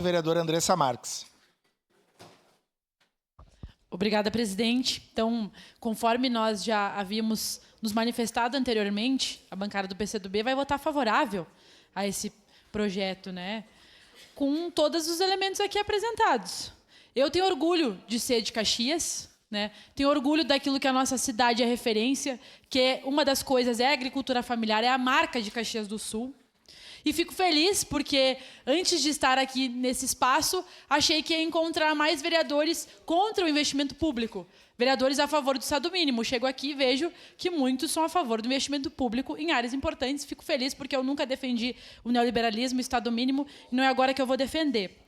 Vereadora Andressa Marques. Obrigada, presidente. Então, conforme nós já havíamos nos manifestado anteriormente, a bancada do PCdoB vai votar favorável a esse projeto, né? Com todos os elementos aqui apresentados. Eu tenho orgulho de ser de Caxias, né? Tenho orgulho daquilo que a nossa cidade é referência, que uma das coisas é a agricultura familiar, é a marca de Caxias do Sul. E fico feliz porque, antes de estar aqui nesse espaço, achei que ia encontrar mais vereadores contra o investimento público. Vereadores a favor do Estado mínimo. Chego aqui e vejo que muitos são a favor do investimento público em áreas importantes. Fico feliz porque eu nunca defendi o neoliberalismo, o Estado mínimo, e não é agora que eu vou defender.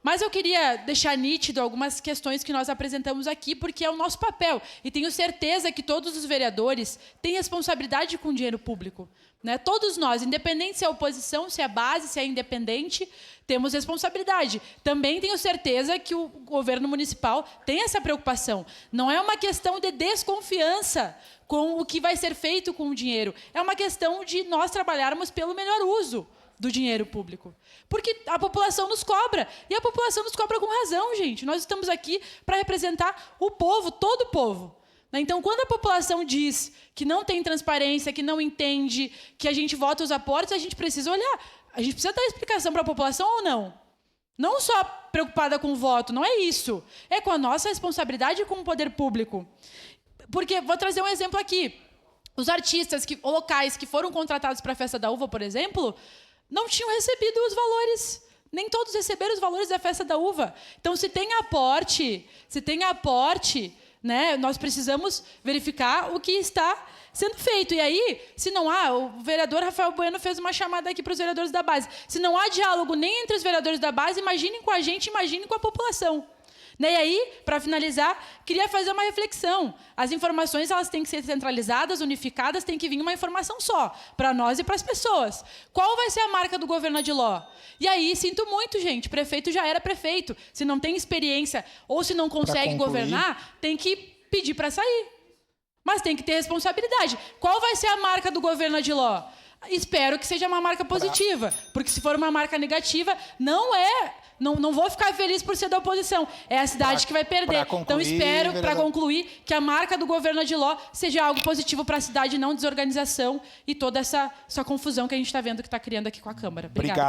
Mas eu queria deixar nítido algumas questões que nós apresentamos aqui, porque é o nosso papel. E tenho certeza que todos os vereadores têm responsabilidade com o dinheiro público, né? Todos nós, independente se é oposição, se é base, se é independente, temos responsabilidade. Também tenho certeza que o governo municipal tem essa preocupação. Não é uma questão de desconfiança com o que vai ser feito com o dinheiro. É uma questão de nós trabalharmos pelo melhor uso do dinheiro público. Porque a população nos cobra. E a população nos cobra com razão, gente. Nós estamos aqui para representar o povo, todo o povo. Então, quando a população diz que não tem transparência, que não entende, que a gente vota os aportes, a gente precisa olhar. A gente precisa dar explicação para a população ou não? Não só preocupada com o voto, não é isso. É com a nossa responsabilidade com o poder público. Porque, vou trazer um exemplo aqui. Os artistas locais que foram contratados para a Festa da Uva, por exemplo, não tinham recebido os valores. Nem todos receberam os valores da Festa da Uva. Então, se tem aporte, né, nós precisamos verificar o que está sendo feito. E aí, se não há, o vereador Rafael Bueno fez uma chamada aqui para os vereadores da base. Se não há diálogo nem entre os vereadores da base, imaginem com a gente, imaginem com a população. E aí, para finalizar, queria fazer uma reflexão. As informações elas têm que ser centralizadas, unificadas, tem que vir uma informação só, para nós e para as pessoas. Qual vai ser a marca do governo Adiló? E aí, sinto muito, gente, prefeito já era prefeito. Se não tem experiência ou se não consegue governar, tem que pedir para sair. Mas tem que ter responsabilidade. Qual vai ser a marca do governo Adiló? Espero que seja uma marca positiva, porque se for uma marca negativa, não vou ficar feliz por ser da oposição. É a cidade que vai perder. Então, espero, para concluir, que a marca do governo Adiló seja algo positivo para a cidade, não desorganização e toda essa confusão que a gente está vendo que está criando aqui com a Câmara. Obrigada.